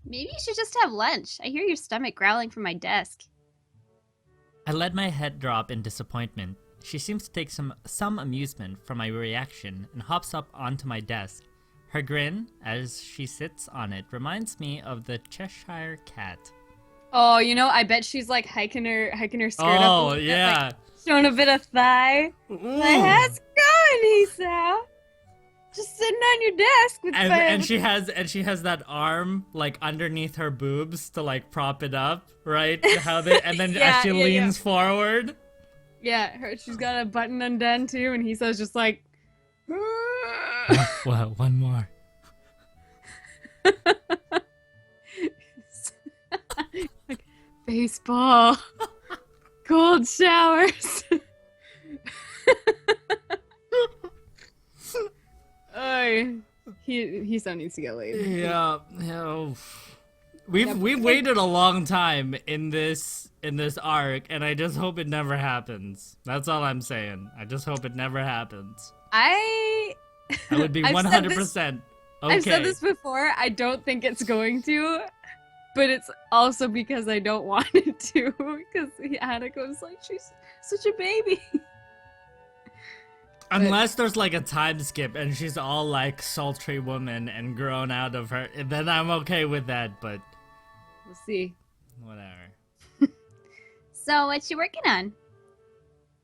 Maybe you should just have lunch. I hear your stomach growling from my desk. I let my head drop in disappointment. She seems to take some amusement from my reaction and hops up onto my desk. Her grin, as she sits on it, reminds me of the Cheshire Cat. Oh, I bet she's like hiking her skirt up a Oh, little bit, like yeah. showing a bit of thigh. Like, Ooh. how's it going, Esau? Just sitting on your desk with And with she has that arm like underneath her boobs to like prop it up, right? How they and then as yeah, she yeah, yeah. leans forward. She's got a button undone too, and Esau's just like Well, one more. like baseball, cold showers. Oh, he so needs to get laid. Yeah, yeah. We've waited a long time in this arc, and I just hope it never happens. That's all I'm saying. I just hope it never happens. I I would be I've said this 100% I've said okay. this before. I don't think it's going to, but it's also because I don't want it to. Because Hanako's like, she's such a baby. Unless there's like a time skip and she's all like sultry woman and grown out of her, then I'm okay with that, but We'll see. whatever. So, what you working on?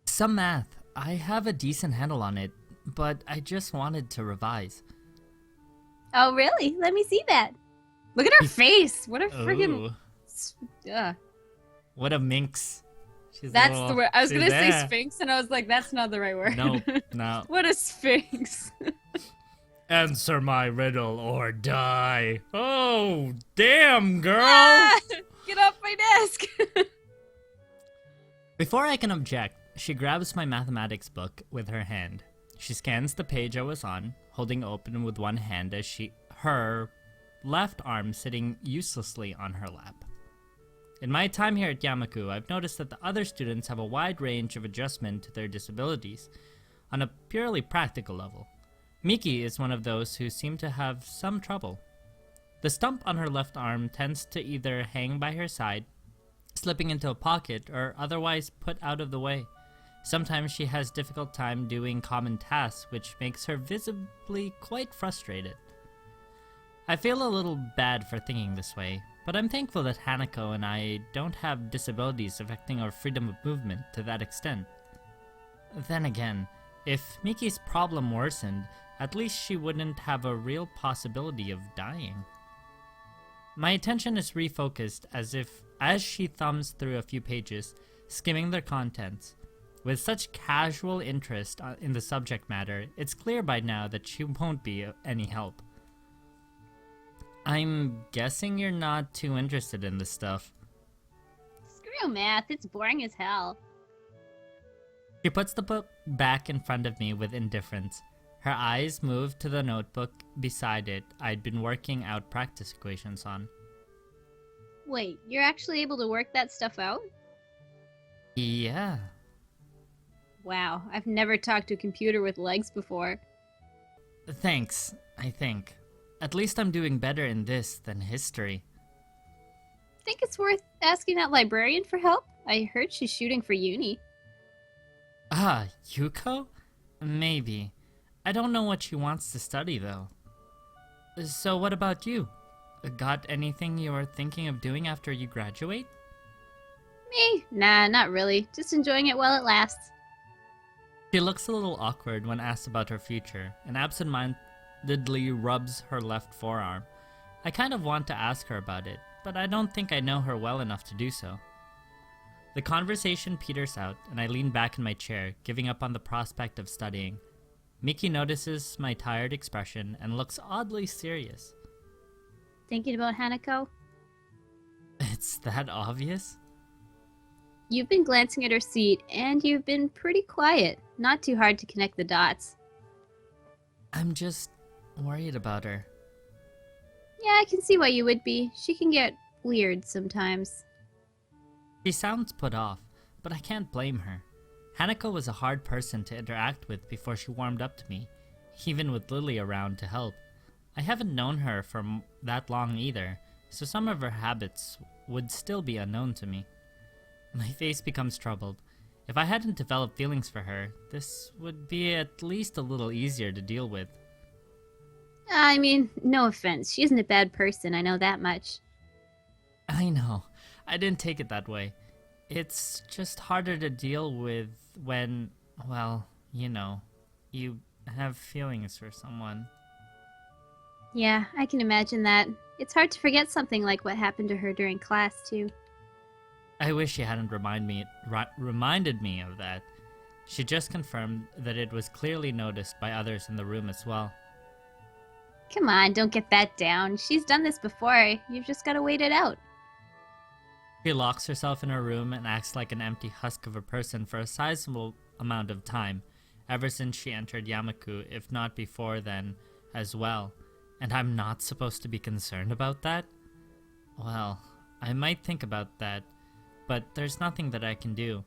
Some math. I have a decent handle on it, but I just wanted to revise. Oh, really? Let me see that. Look at her face. What a friggin'. Ooh, what a minx. She's a That's little- the word. I was she's gonna say there. sphinx, and I was like, that's not the right word. No, no. What a sphinx. Answer my riddle or die. Oh, damn, girl! Ah, get off my desk. Before I can object, she grabs my mathematics book with her hand. She scans the page I was on, holding open with one hand as her left arm sitting uselessly on her lap. In my time here at Yamaku, I've noticed that the other students have a wide range of adjustment to their disabilities on a purely practical level. Miki is one of those who seem to have some trouble. The stump on her left arm tends to either hang by her side, slipping into a pocket, or otherwise put out of the way. Sometimes she has difficult time doing common tasks, which makes her visibly quite frustrated. I feel a little bad for thinking this way, but I'm thankful that Hanako and I don't have disabilities affecting our freedom of movement to that extent. Then again, if Miki's problem worsened, at least she wouldn't have a real possibility of dying. My attention is refocused as she thumbs through a few pages, skimming their contents. With such casual interest in the subject matter, it's clear by now that she won't be any help. I'm guessing you're not too interested in this stuff. Screw math. It's boring as hell. She puts the book back in front of me with indifference. Her eyes move to the notebook beside it I'd been working out practice equations on. Wait, you're actually able to work that stuff out? Yeah. Wow, I've never talked to a computer with legs before. Thanks, I think. At least I'm doing better in this than history. Think it's worth asking that librarian for help? I heard she's shooting for uni. Ah, Yuko? Maybe. I don't know what she wants to study, though. So what about you? Got anything you're thinking of doing after you graduate? Me? Nah, not really. Just enjoying it while it lasts. She looks a little awkward when asked about her future, and absent-mindedly rubs her left forearm. I kind of want to ask her about it, but I don't think I know her well enough to do so. The conversation peters out, and I lean back in my chair, giving up on the prospect of studying. Miki notices my tired expression and looks oddly serious. Thinking about Hanako? It's that obvious? You've been glancing at her seat, and you've been pretty quiet. Not too hard to connect the dots. I'm just worried about her. Yeah, I can see why you would be. She can get weird sometimes. She sounds put off, but I can't blame her. Hanako was a hard person to interact with before she warmed up to me, even with Lily around to help. I haven't known her for that long either, so some of her habits would still be unknown to me. My face becomes troubled. If I hadn't developed feelings for her, this would be at least a little easier to deal with. I mean, no offense. She isn't a bad person, I know that much. I know. I didn't take it that way. It's just harder to deal with when, well, you know, you have feelings for someone. Yeah, I can imagine that. It's hard to forget something like what happened to her during class, too. I wish she hadn't reminded me of that. She just confirmed that it was clearly noticed by others in the room as well. Come on, don't get that down. She's done this before. You've just gotta wait it out. She locks herself in her room and acts like an empty husk of a person for a sizable amount of time, ever since she entered Yamaku, if not before then as well. And I'm not supposed to be concerned about that? Well, I might think about that, but there's nothing that I can do.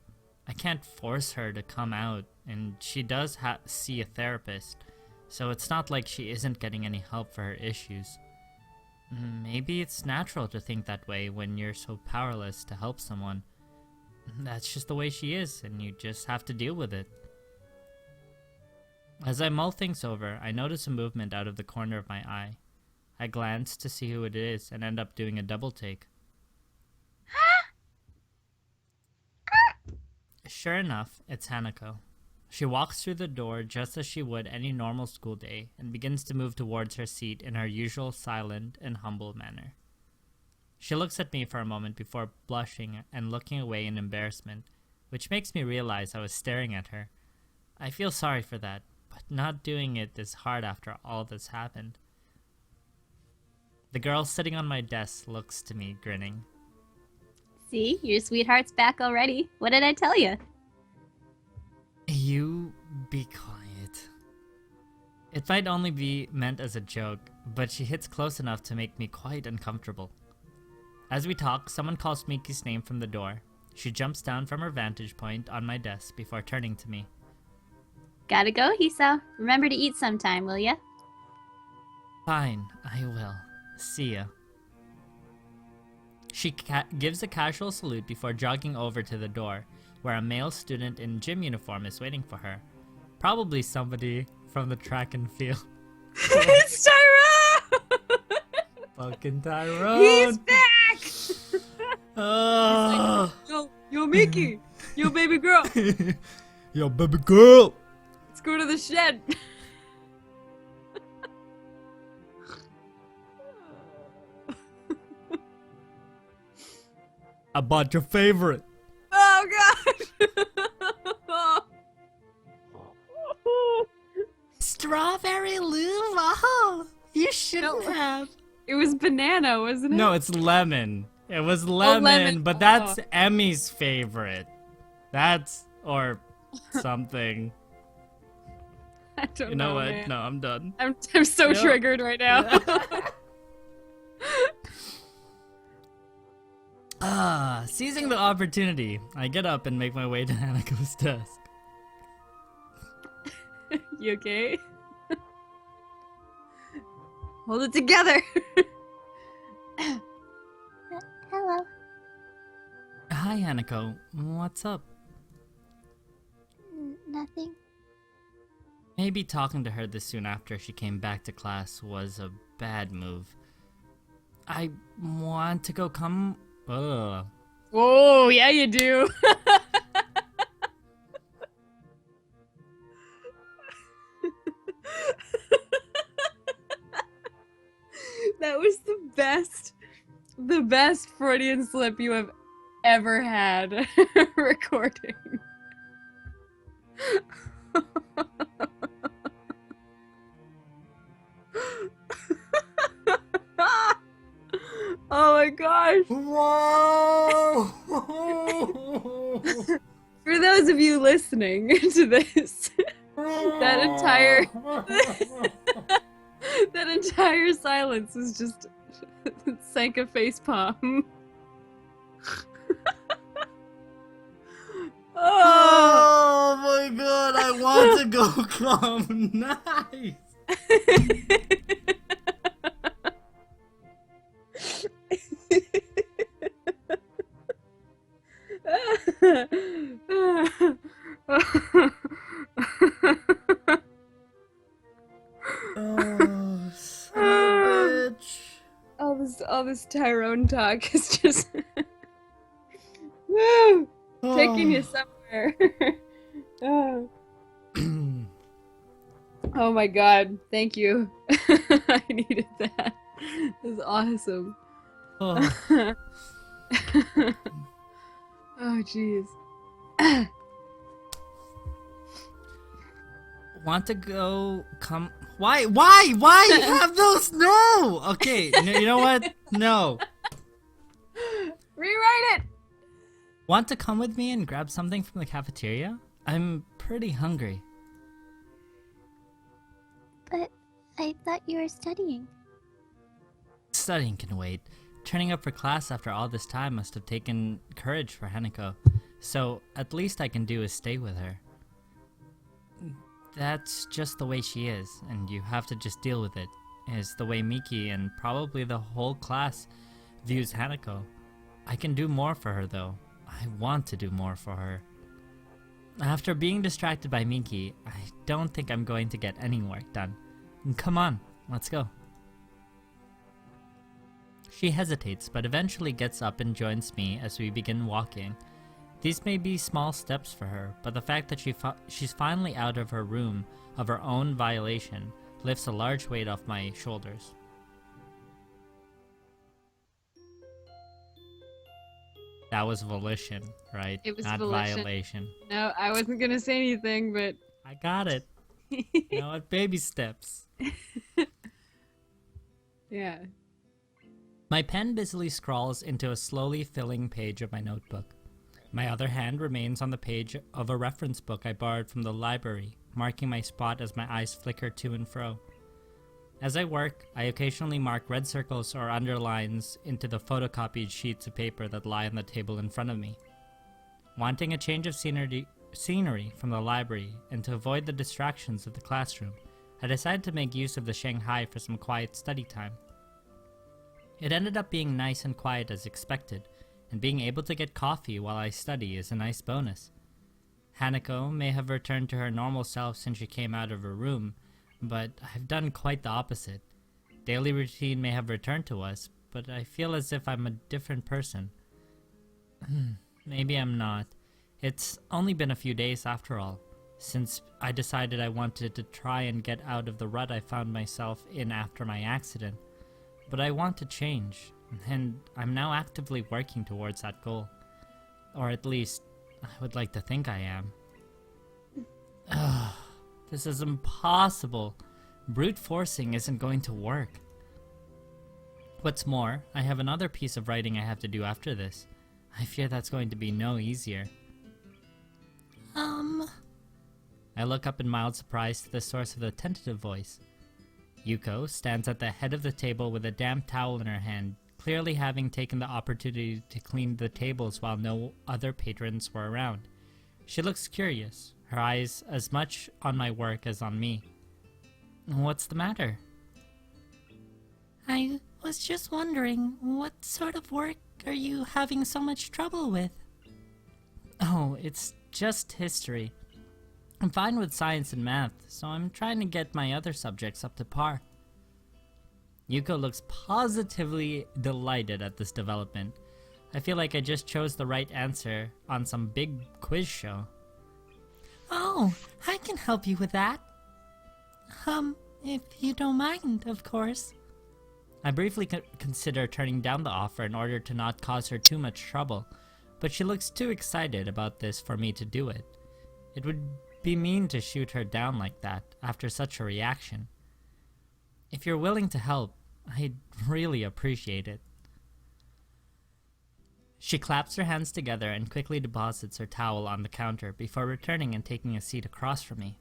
I can't force her to come out, and she does see a therapist, so it's not like she isn't getting any help for her issues. Maybe it's natural to think that way when you're so powerless to help someone. That's just the way she is, and you just have to deal with it. As I mull things over, I notice a movement out of the corner of my eye. I glance to see who it is and end up doing a double take. Sure enough, it's Hanako. She walks through the door just as she would any normal school day and begins to move towards her seat in her usual silent and humble manner. She looks at me for a moment before blushing and looking away in embarrassment, which makes me realize I was staring at her. I feel sorry for that, but not doing it is hard after all that's happened. The girl sitting on my desk looks to me, grinning. See, your sweetheart's back already. What did I tell you? You be quiet. It might only be meant as a joke, but she hits close enough to make me quite uncomfortable. As we talk, someone calls Miki's name from the door. She jumps down from her vantage point on my desk before turning to me. Gotta go, Hisa. Remember to eat sometime, will ya? Fine, I will. See ya. She gives a casual salute before jogging over to the door, where a male student in gym uniform is waiting for her. Probably somebody from the track and field. It's Tyrone! Fucking Tyrone! He's back! Oh. Yo, Miki! Yo, baby girl! Yo, baby girl! Let's go to the shed! I bought your favorite. Oh, God! Strawberry Luva. You shouldn't have. It was banana, wasn't it? No, it's lemon. It was lemon, lemon. but that's Emmy's favorite. That's, or something. I don't You know what? man. No, I'm done. I'm so Yeah. triggered right now. Seizing the opportunity, I get up and make my way to Hanako's desk. You okay? Hold it together. Hello. Hi, Hanako. What's up? Nothing. Maybe talking to her this soon after she came back to class was a bad move. I want to go come... Ugh. Whoa, yeah you do. That was the best Freudian slip you have ever had recording. Oh my gosh. Whoa! For those of you listening to this, that entire silence was just Sangka facepalm. Oh. Oh my god, I want to go come. Nice! Oh, son of a bitch. All this Tyrone talk is just woo, taking you somewhere. Oh. Oh my god, thank you. I needed that. This is awesome. Oh. Oh jeez. Want to go? Come? Why? Why you have those? No. Okay. You know what? No. Rewrite it. Want to come with me and grab something from the cafeteria? I'm pretty hungry. But I thought you were studying. Studying can wait. Turning up for class after all this time must have taken courage for Hanako. So at least I can do is stay with her. That's just the way she is, and you have to just deal with it. It's the way Miki and probably the whole class views Hanako. I can do more for her though. I want to do more for her. After being distracted by Miki, I don't think I'm going to get any work done. Come on, let's go. She hesitates, but eventually gets up and joins me as we begin walking. These may be small steps for her, but the fact that she's finally out of her room of her own violation lifts a large weight off my shoulders. That was volition, right? It was not volition. violation. No, I wasn't gonna say anything, but I got it. You know what? Baby steps. yeah. My pen busily scrawls into a slowly filling page of my notebook. My other hand remains on the page of a reference book I borrowed from the library, marking my spot as my eyes flicker to and fro. As I work, I occasionally mark red circles or underlines into the photocopied sheets of paper that lie on the table in front of me. Wanting a change of scenery from the library and to avoid the distractions of the classroom, I decided to make use of the Shanghai for some quiet study time. It ended up being nice and quiet as expected, and being able to get coffee while I study is a nice bonus. Hanako may have returned to her normal self since she came out of her room, but I've done quite the opposite. Daily routine may have returned to us, but I feel as if I'm a different person. Maybe I'm not. It's only been a few days after all, since I decided I wanted to try and get out of the rut I found myself in after my accident. But I want to change, and I'm now actively working towards that goal. Or at least, I would like to think I am. Ugh, this is impossible. Brute forcing isn't going to work. What's more, I have another piece of writing I have to do after this. I fear that's going to be no easier. I look up in mild surprise to the source of the tentative voice. Yuko stands at the head of the table with a damp towel in her hand, clearly having taken the opportunity to clean the tables while no other patrons were around. She looks curious, her eyes as much on my work as on me. What's the matter? I was just wondering, what sort of work are you having so much trouble with? Oh, it's just history. I'm fine with science and math, so I'm trying to get my other subjects up to par. Yuko looks positively delighted at this development. I feel like I just chose the right answer on some big quiz show. Oh, I can help you with that. If you don't mind, of course. I briefly consider turning down the offer in order to not cause her too much trouble, but she looks too excited about this for me to do it. It would be mean to shoot her down like that after such a reaction. If you're willing to help, I'd really appreciate it. She claps her hands together and quickly deposits her towel on the counter before returning and taking a seat across from me.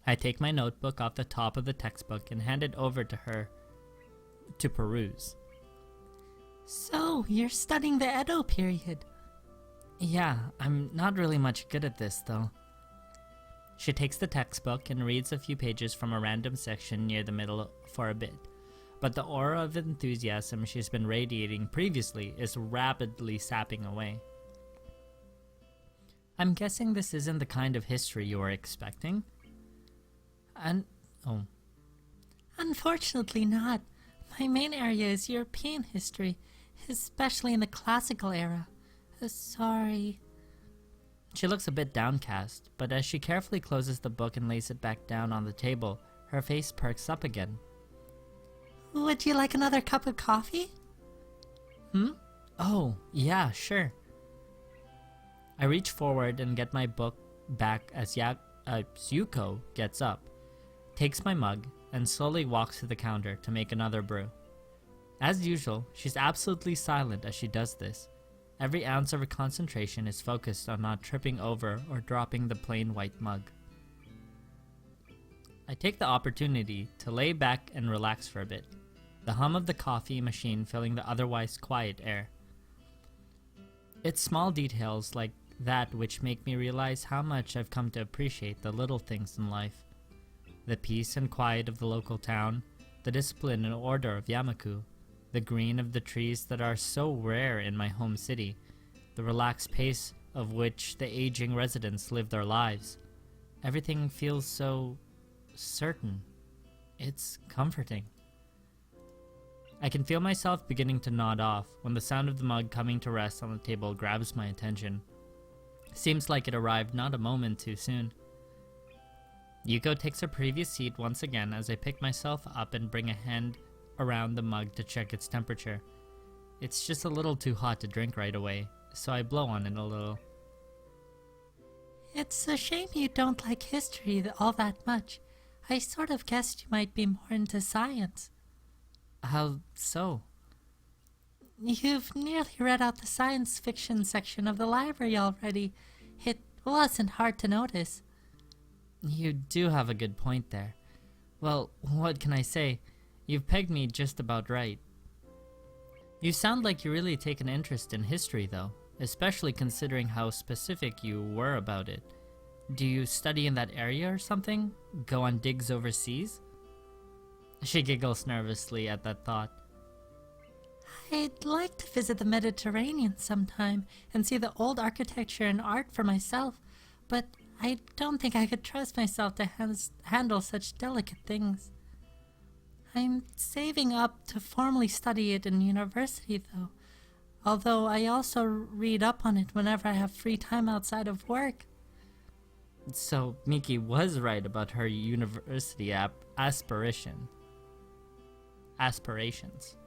I take my notebook off the top of the textbook and hand it over to her to peruse. So, you're studying the Edo period. Yeah, I'm not really much good at this, though. She takes the textbook and reads a few pages from a random section near the middle for a bit, but the aura of enthusiasm she's been radiating previously is rapidly sapping away. I'm guessing this isn't the kind of history you were expecting? Oh. Unfortunately not. My main area is European history, especially in the classical era. Sorry. She looks a bit downcast, but as she carefully closes the book and lays it back down on the table, her face perks up again. Would you like another cup of coffee? Oh, yeah, sure. I reach forward and get my book back as Yuko gets up, takes my mug, and slowly walks to the counter to make another brew. As usual, she's absolutely silent as she does this. Every ounce of her concentration is focused on not tripping over or dropping the plain white mug. I take the opportunity to lay back and relax for a bit, the hum of the coffee machine filling the otherwise quiet air. It's small details like that which make me realize how much I've come to appreciate the little things in life. The peace and quiet of the local town, the discipline and order of Yamaku, the green of the trees that are so rare in my home city, the relaxed pace of which the aging residents live their lives. Everything feels so certain. It's comforting. I can feel myself beginning to nod off when the sound of the mug coming to rest on the table grabs my attention. Seems like it arrived not a moment too soon. Yuko takes her previous seat once again as I pick myself up and bring a hand around the mug to check its temperature. It's just a little too hot to drink right away, so I blow on it a little. It's a shame you don't like history all that much. I sort of guessed you might be more into science. How so? You've nearly read out the science fiction section of the library already. It wasn't hard to notice. You do have a good point there. Well, what can I say? You've pegged me just about right. You sound like you really take an interest in history, though, especially considering how specific you were about it. Do you study in that area or something? Go on digs overseas? She giggles nervously at that thought. I'd like to visit the Mediterranean sometime and see the old architecture and art for myself, but I don't think I could trust myself to handle such delicate things. I'm saving up to formally study it in university, though, although I also read up on it whenever I have free time outside of work. So Miki was right about her university aspirations.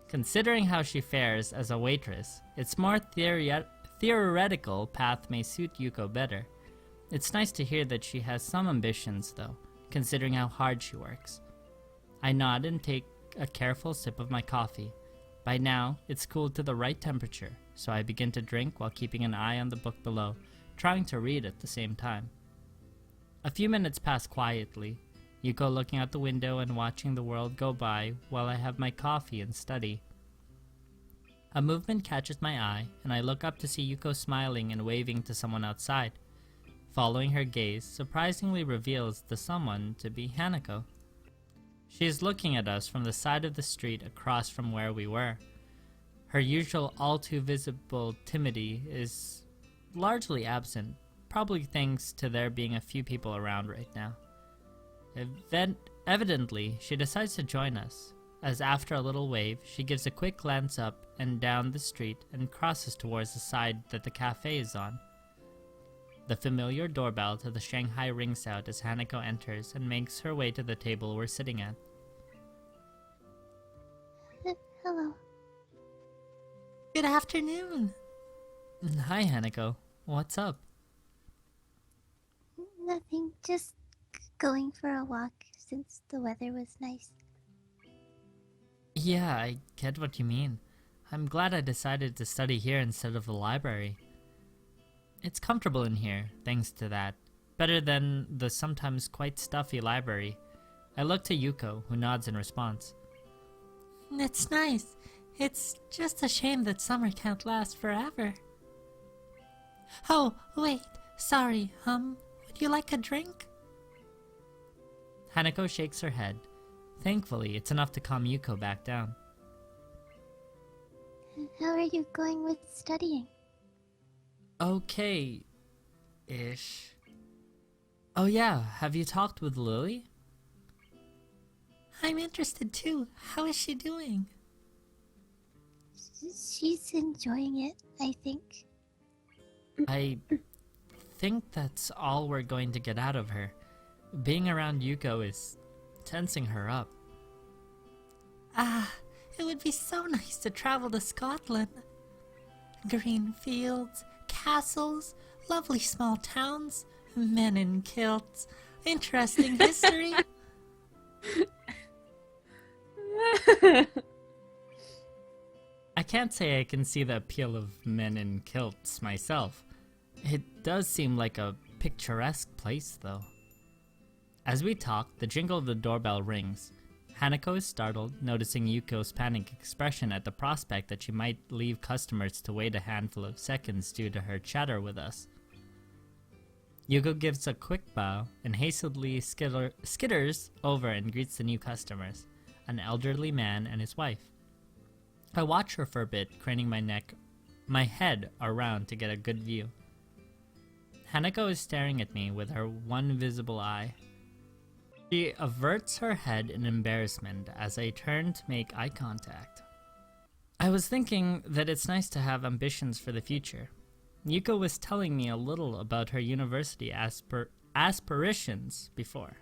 Considering how she fares as a waitress, its more theoretical path may suit Yuko better. It's nice to hear that she has some ambitions, though, considering how hard she works. I nod and take a careful sip of my coffee. By now, it's cooled to the right temperature, so I begin to drink while keeping an eye on the book below, trying to read at the same time. A few minutes pass quietly, Yuko looking out the window and watching the world go by while I have my coffee and study. A movement catches my eye, and I look up to see Yuko smiling and waving to someone outside. Following her gaze surprisingly reveals the someone to be Hanako. She is looking at us from the side of the street across from where we were. Her usual all-too-visible timidity is largely absent, probably thanks to there being a few people around right now. Evidently, she decides to join us, as after a little wave, she gives a quick glance up and down the street and crosses towards the side that the cafe is on. The familiar doorbell to the Shanghai rings out as Hanako enters and makes her way to the table we're sitting at. Hello. Good afternoon. Hi, Hanako. What's up? Nothing, just going for a walk since the weather was nice. Yeah, I get what you mean. I'm glad I decided to study here instead of the library. It's comfortable in here, thanks to that. Better than the sometimes quite stuffy library. I look to Yuko, who nods in response. It's nice. It's just a shame that summer can't last forever. Oh, wait. Sorry, would you like a drink? Hanako shakes her head. Thankfully, it's enough to calm Yuko back down. How are you going with studying? Okay, Ish. Oh yeah, have you talked with Lily? I'm interested too. How is she doing? She's enjoying it, I think. I think that's all we're going to get out of her. Being around Yuko is tensing her up. Ah, it would be so nice to travel to Scotland. Green fields, castles, lovely small towns, men in kilts, interesting history. I can't say I can see the appeal of men in kilts myself. It does seem like a picturesque place, though. As we talk, the jingle of the doorbell rings. Hanako is startled, noticing Yuko's panic expression at the prospect that she might leave customers to wait a handful of seconds due to her chatter with us. Yuko gives a quick bow and hastily skitters over and greets the new customers, an elderly man and his wife. I watch her for a bit, craning my head around to get a good view. Hanako is staring at me with her one visible eye. She averts her head in embarrassment as I turn to make eye contact. I was thinking that it's nice to have ambitions for the future. Yuko was telling me a little about her university aspirations before.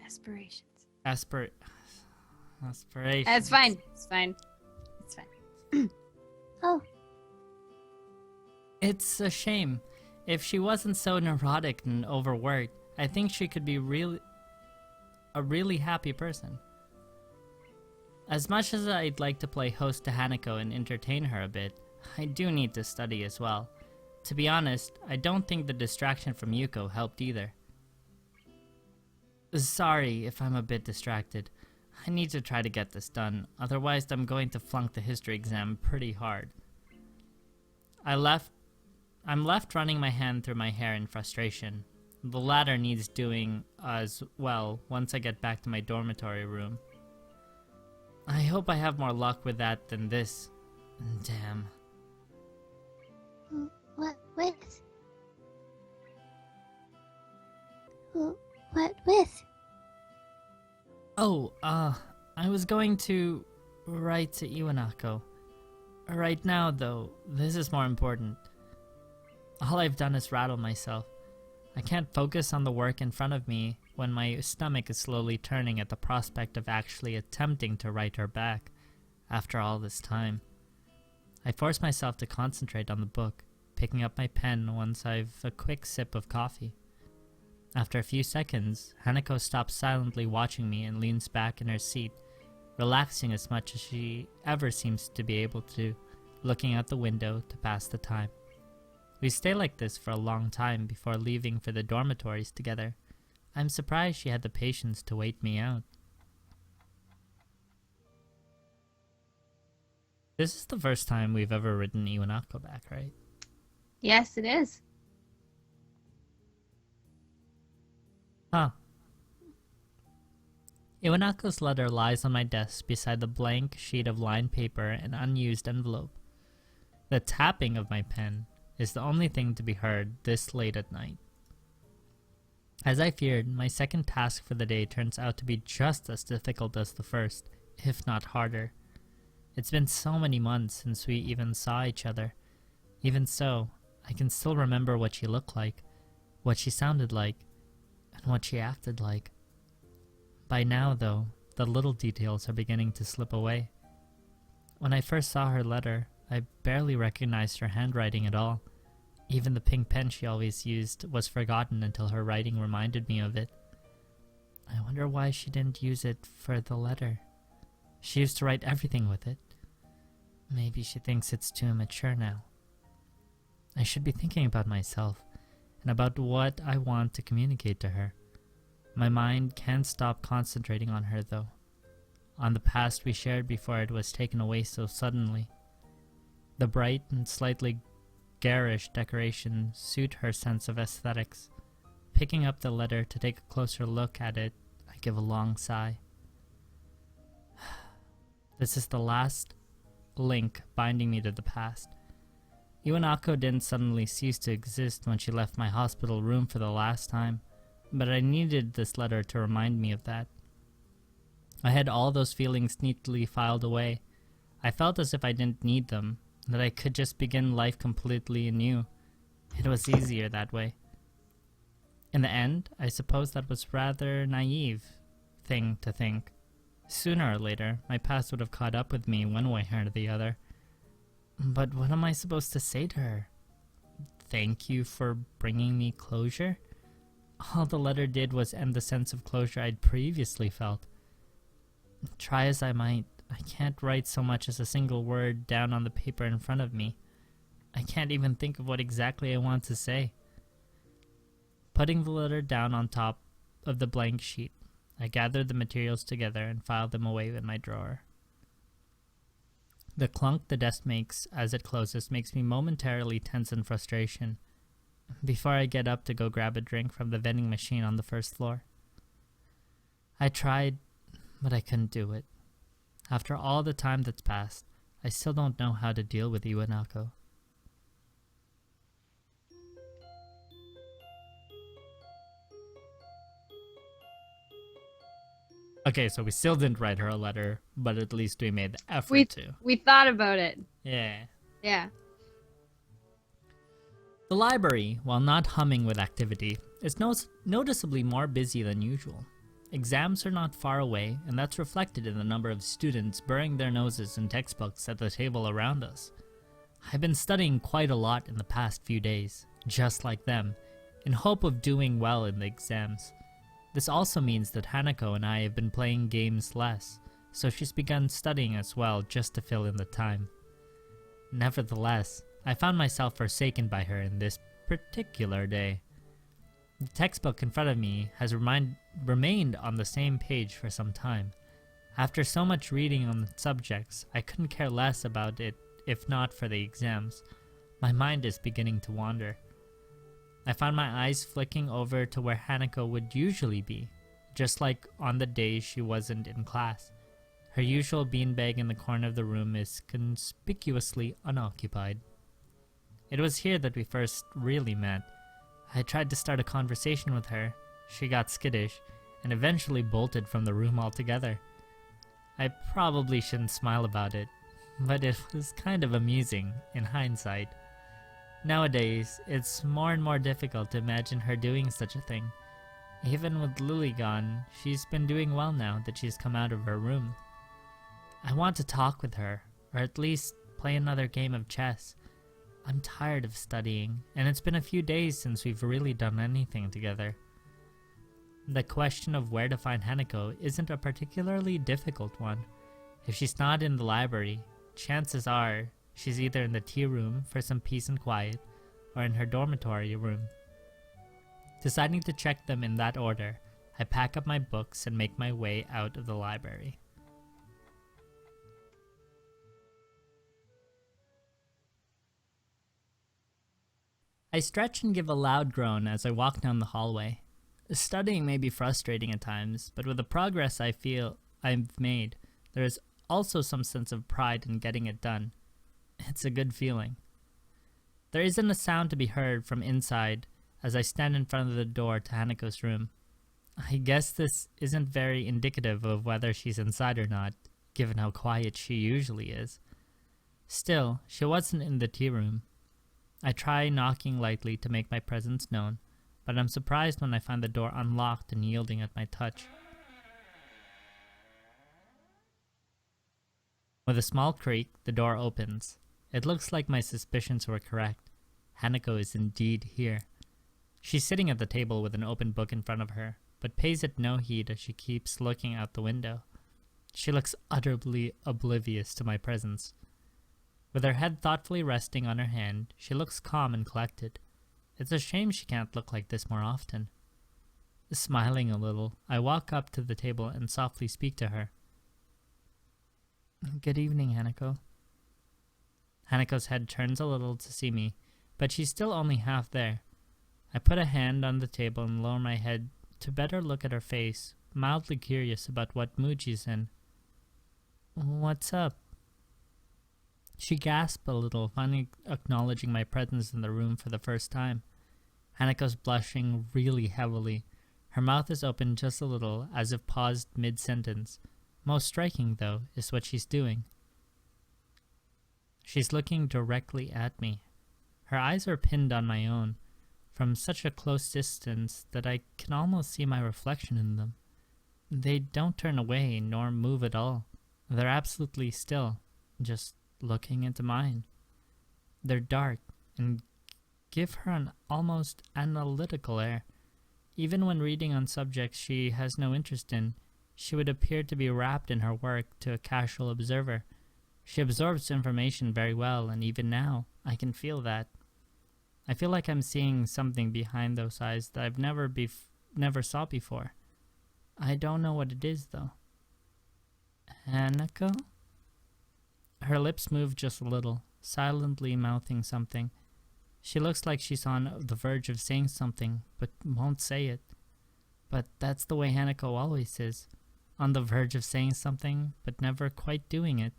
Aspirations. Aspirations. It's fine. It's fine. It's fine. Oh, It's a shame. If she wasn't so neurotic and overworked, I think she could be a really happy person. As much as I'd like to play host to Hanako and entertain her a bit, I do need to study as well. To be honest, I don't think the distraction from Yuko helped either. Sorry if I'm a bit distracted. I need to try to get this done, otherwise I'm going to flunk the history exam pretty hard. I'm left running my hand through my hair in frustration. The latter needs doing as well once I get back to my dormitory room. I hope I have more luck with that than this. Damn. what with? What with? Oh, I was going to write to Iwanako. Right now, though, this is more important. All I've done is rattle myself. I can't focus on the work in front of me when my stomach is slowly turning at the prospect of actually attempting to write her back after all this time. I force myself to concentrate on the book, picking up my pen once I've a quick sip of coffee. After a few seconds, Hanako stops silently watching me and leans back in her seat, relaxing as much as she ever seems to be able to, looking out the window to pass the time. We stay like this for a long time before leaving for the dormitories together. I'm surprised she had the patience to wait me out. This is the first time we've ever written Iwanako back, right? Yes, it is. Huh. Iwanako's letter lies on my desk beside the blank sheet of lined paper and unused envelope. The tapping of my pen is the only thing to be heard this late at night. As I feared, my second task for the day turns out to be just as difficult as the first, if not harder. It's been so many months since we even saw each other. Even so, I can still remember what she looked like, what she sounded like, and what she acted like. By now, though, the little details are beginning to slip away. When I first saw her letter, I barely recognized her handwriting at all. Even the pink pen she always used was forgotten until her writing reminded me of it. I wonder why she didn't use it for the letter. She used to write everything with it. Maybe she thinks it's too immature now. I should be thinking about myself, and about what I want to communicate to her. My mind can't stop concentrating on her, though. On the past we shared before it was taken away so suddenly. The bright and slightly garish decorations suit her sense of aesthetics. Picking up the letter to take a closer look at it, I give a long sigh. This is the last link binding me to the past. Iwanako didn't suddenly cease to exist when she left my hospital room for the last time, but I needed this letter to remind me of that. I had all those feelings neatly filed away. I felt as if I didn't need them, that I could just begin life completely anew. It was easier that way. In the end, I suppose that was rather naive thing to think. Sooner or later, my past would have caught up with me one way or the other. But what am I supposed to say to her? Thank you for bringing me closure? All the letter did was end the sense of closure I'd previously felt. Try as I might, I can't write so much as a single word down on the paper in front of me. I can't even think of what exactly I want to say. Putting the letter down on top of the blank sheet, I gathered the materials together and filed them away in my drawer. The clunk the desk makes as it closes makes me momentarily tense in frustration before I get up to go grab a drink from the vending machine on the first floor. I tried, but I couldn't do it. After all the time that's passed, I still don't know how to deal with Iwanako. Okay, so we still didn't write her a letter, but at least we made the effort to. We thought about it. Yeah. Yeah. The library, while not humming with activity, is noticeably more busy than usual. Exams are not far away, and that's reflected in the number of students burying their noses in textbooks at the table around us. I've been studying quite a lot in the past few days, just like them, in hope of doing well in the exams. This also means that Hanako and I have been playing games less, so she's begun studying as well just to fill in the time. Nevertheless, I found myself forsaken by her in this particular day. The textbook in front of me has remained on the same page for some time. After so much reading on the subjects, I couldn't care less about it if not for the exams. My mind is beginning to wander. I found my eyes flicking over to where Hanako would usually be, just like on the days she wasn't in class. Her usual beanbag in the corner of the room is conspicuously unoccupied. It was here that we first really met. I tried to start a conversation with her. She got skittish and eventually bolted from the room altogether. I probably shouldn't smile about it, but it was kind of amusing in hindsight. Nowadays, it's more and more difficult to imagine her doing such a thing. Even with Lily gone, she's been doing well now that she's come out of her room. I want to talk with her, or at least play another game of chess. I'm tired of studying, and it's been a few days since we've really done anything together. The question of where to find Hanako isn't a particularly difficult one. If she's not in the library, chances are she's either in the tea room for some peace and quiet, or in her dormitory room. Deciding to check them in that order, I pack up my books and make my way out of the library. I stretch and give a loud groan as I walk down the hallway. Studying may be frustrating at times, but with the progress I feel I've made, there is also some sense of pride in getting it done. It's a good feeling. There isn't a sound to be heard from inside as I stand in front of the door to Hanako's room. I guess this isn't very indicative of whether she's inside or not, given how quiet she usually is. Still, she wasn't in the tea room. I try knocking lightly to make my presence known, but I'm surprised when I find the door unlocked and yielding at my touch. With a small creak, the door opens. It looks like my suspicions were correct. Hanako is indeed here. She's sitting at the table with an open book in front of her, but pays it no heed as she keeps looking out the window. She looks utterly oblivious to my presence. With her head thoughtfully resting on her hand, she looks calm and collected. It's a shame she can't look like this more often. Smiling a little, I walk up to the table and softly speak to her. Good evening, Hanako. Hanako's head turns a little to see me, but she's still only half there. I put a hand on the table and lower my head to better look at her face, mildly curious about what mood she's in. What's up? She gasped a little, finally acknowledging my presence in the room for the first time. Hanako's blushing really heavily. Her mouth is open just a little, as if paused mid-sentence. Most striking, though, is what she's doing. She's looking directly at me. Her eyes are pinned on my own, from such a close distance that I can almost see my reflection in them. They don't turn away nor move at all. They're absolutely still, just looking into mine. They're dark and give her an almost analytical air. Even when reading on subjects she has no interest in, she would appear to be wrapped in her work to a casual observer. She absorbs information very well, and even now, I can feel that. I feel like I'm seeing something behind those eyes that I've never saw before. I don't know what it is, though. Hanako? Her lips move just a little, silently mouthing something. She looks like she's on the verge of saying something, but won't say it. But that's the way Hanako always is. On the verge of saying something, but never quite doing it.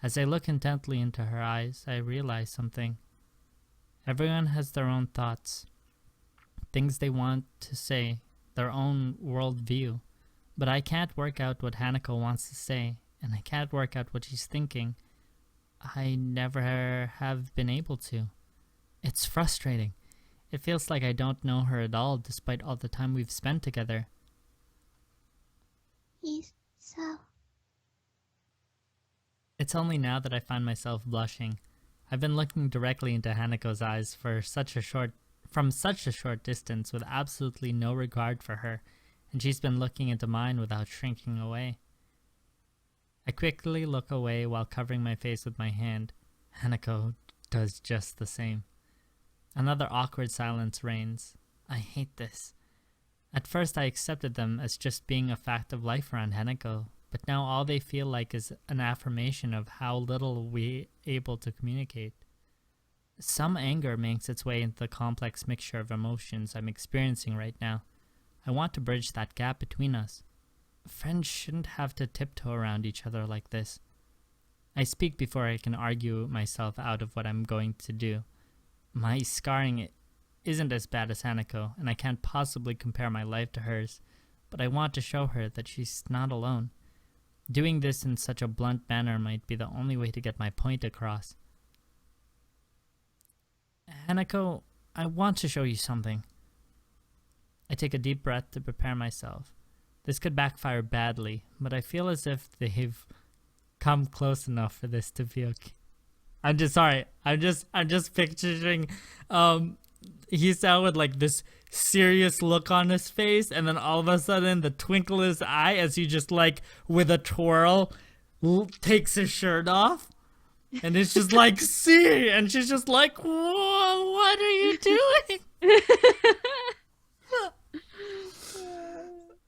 As I look intently into her eyes, I realize something. Everyone has their own thoughts, things they want to say, their own worldview. But I can't work out what Hanako wants to say, and I can't work out what she's thinking. I never have been able to. It's frustrating. It feels like I don't know her at all, despite all the time we've spent together. He's so... It's only now that I find myself blushing. I've been looking directly into Hanako's eyes from such a short distance with absolutely no regard for her, and she's been looking into mine without shrinking away. I quickly look away while covering my face with my hand. Hanako does just the same. Another awkward silence reigns. I hate this. At first I accepted them as just being a fact of life around Hanako, but now all they feel like is an affirmation of how little we're able to communicate. Some anger makes its way into the complex mixture of emotions I'm experiencing right now. I want to bridge that gap between us. Friends shouldn't have to tiptoe around each other like this. I speak before I can argue myself out of what I'm going to do. My scarring isn't as bad as Hanako, and I can't possibly compare my life to hers, but I want to show her that she's not alone. Doing this in such a blunt manner might be the only way to get my point across. Hanako, I want to show you something. I take a deep breath to prepare myself. This could backfire badly, but I feel as if they've come close enough for this to be okay. I'm just sorry. I'm just picturing he's out with like this serious look on his face, and then all of a sudden the twinkle in his eye as he just like with a twirl takes his shirt off, and it's just like see, and she's just like, whoa, what are you doing?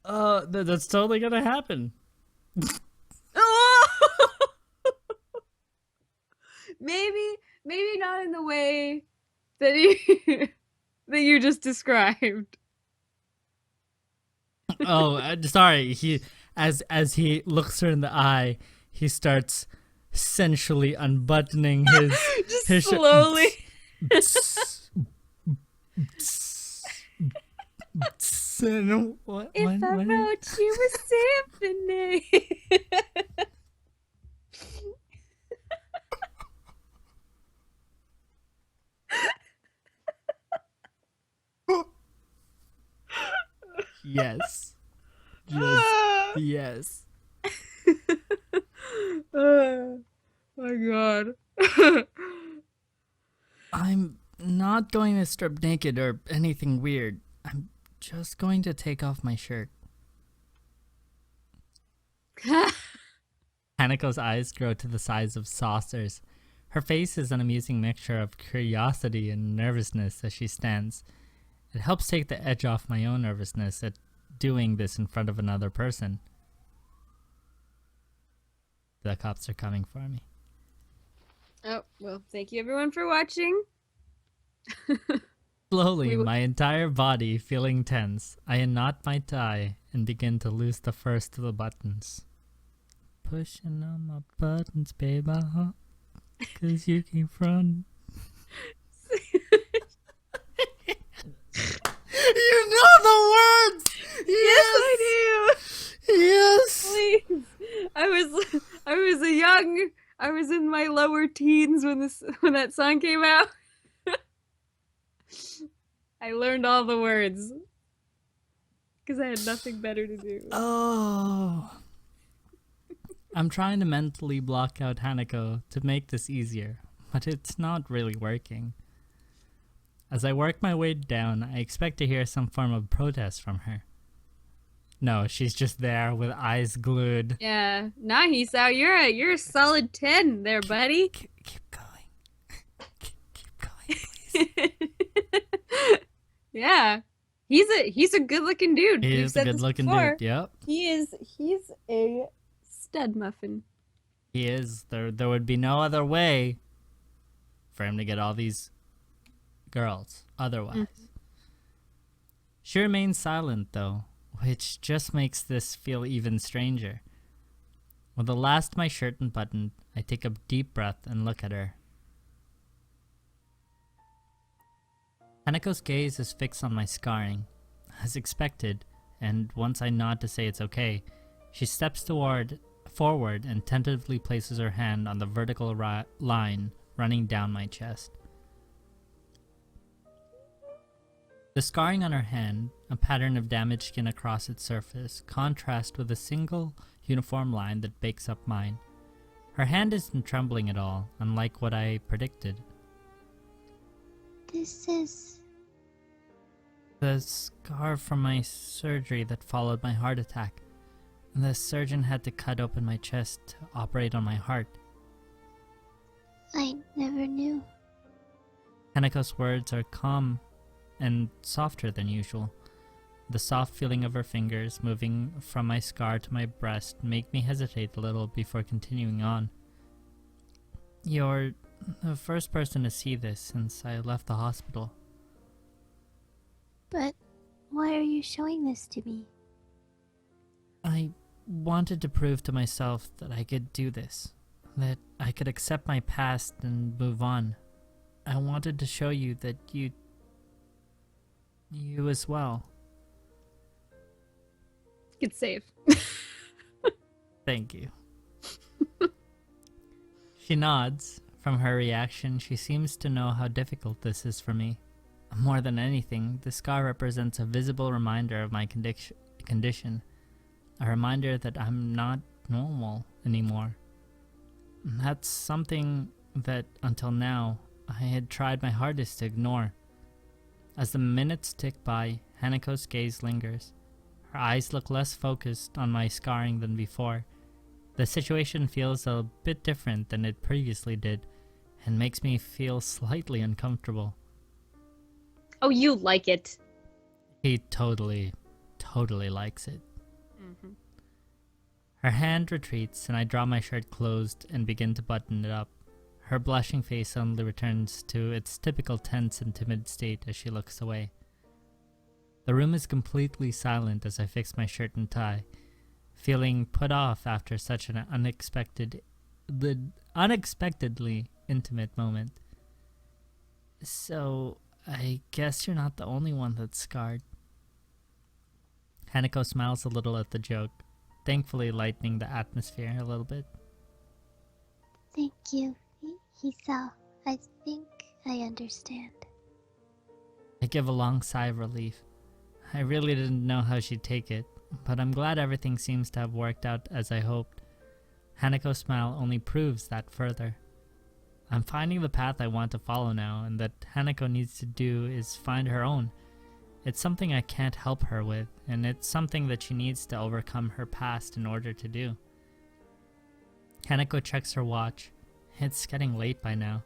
That's totally gonna happen. Maybe not in the way that he that you just described. Oh, sorry. He as he looks her in the eye, he starts sensually unbuttoning his Just his slowly. What? If I wrote you a symphony. Yes. Just yes. Oh my god. I'm not going to strip naked or anything weird. I'm just going to take off my shirt. Hanako's eyes grow to the size of saucers. Her face is an amusing mixture of curiosity and nervousness as she stands. It helps take the edge off my own nervousness at doing this in front of another person. The cops are coming for me. Oh, well, thank you everyone for watching. Slowly, my entire body feeling tense, I unknot my tie and begin to loose the first of the buttons. Pushing on my buttons, baby. 'Cause you came from. You know the words. Yes, I do. Yes. Please. I was in my lower teens when that song came out. I learned all the words because I had nothing better to do. Oh. I'm trying to mentally block out Hanako to make this easier, but it's not really working. As I work my way down, I expect to hear some form of protest from her. No, she's just there with eyes glued. Yeah, nah, Hisao, you're a solid 10 there, buddy. Keep going. Keep going, please. Yeah, he's a good looking dude. He We've is a said good this looking before. dude, yep. He's a stud muffin. He is. There would be no other way for him to get all these girls otherwise. She remains silent though, which just makes this feel even stranger. With the last of my shirt unbuttoned, I take a deep breath and look at her. Hanako's gaze is fixed on my scarring, as expected, and once I nod to say it's okay, she steps forward and tentatively places her hand on the vertical line running down my chest. The scarring on her hand, a pattern of damaged skin across its surface, contrasts with a single uniform line that bakes up mine. Her hand isn't trembling at all, unlike what I predicted. This is... The scar from my surgery that followed my heart attack. The surgeon had to cut open my chest to operate on my heart. I never knew. Hanako's words are calm and softer than usual. The soft feeling of her fingers moving from my scar to my breast make me hesitate a little before continuing on. You're the first person to see this since I left the hospital. But why are you showing this to me? I wanted to prove to myself that I could do this, that I could accept my past and move on. I wanted to show you that you as well. Good save. Thank you. She nods. From her reaction, she seems to know how difficult this is for me. More than anything, the scar represents a visible reminder of my condition. A reminder that I'm not normal anymore. That's something that, until now, I had tried my hardest to ignore. As the minutes tick by, Hanako's gaze lingers. Her eyes look less focused on my scarring than before. The situation feels a bit different than it previously did, and makes me feel slightly uncomfortable. Oh, you like it. He totally likes it. Her hand retreats, and I draw my shirt closed and begin to button it up. Her blushing face suddenly returns to its typical tense and timid state as she looks away. The room is completely silent as I fix my shirt and tie, feeling put off after such an unexpectedly intimate moment. So, I guess you're not the only one that's scarred. Hanako smiles a little at the joke, thankfully lightening the atmosphere a little bit. Thank you, Hisao. I think I understand. I give a long sigh of relief. I really didn't know how she'd take it, but I'm glad everything seems to have worked out as I hoped. Hanako's smile only proves that further. I'm finding the path I want to follow now, and that Hanako needs to do is find her own. It's something I can't help her with, and it's something that she needs to overcome her past in order to do. Hanako checks her watch. It's getting late by now.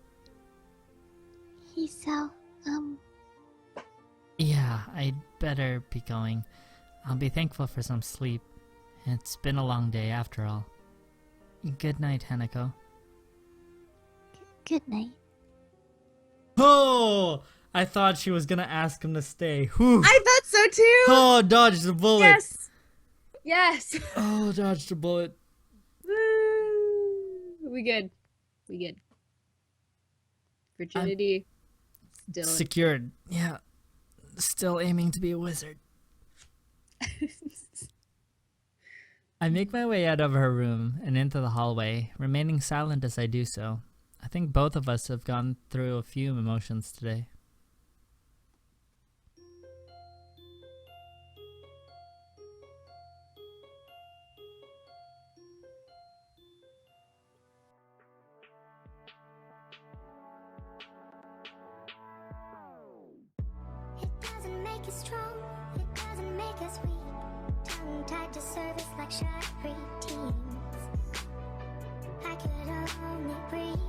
Hisao, Yeah, I'd better be going. I'll be thankful for some sleep. It's been a long day after all. Good night, Hanako. good night. Oh! I thought she was gonna ask him to stay. Whew. I thought so too. Oh, dodged the bullet. Yes. Yes. Oh, dodged the bullet. We good. We good. Virginity still. Secured. Yeah. Still aiming to be a wizard. I make my way out of her room and into the hallway, remaining silent as I do so. I think both of us have gone through a few emotions today. It doesn't make us strong, it doesn't make us weak. Tongue-tied to service like shy preteens. I could only breathe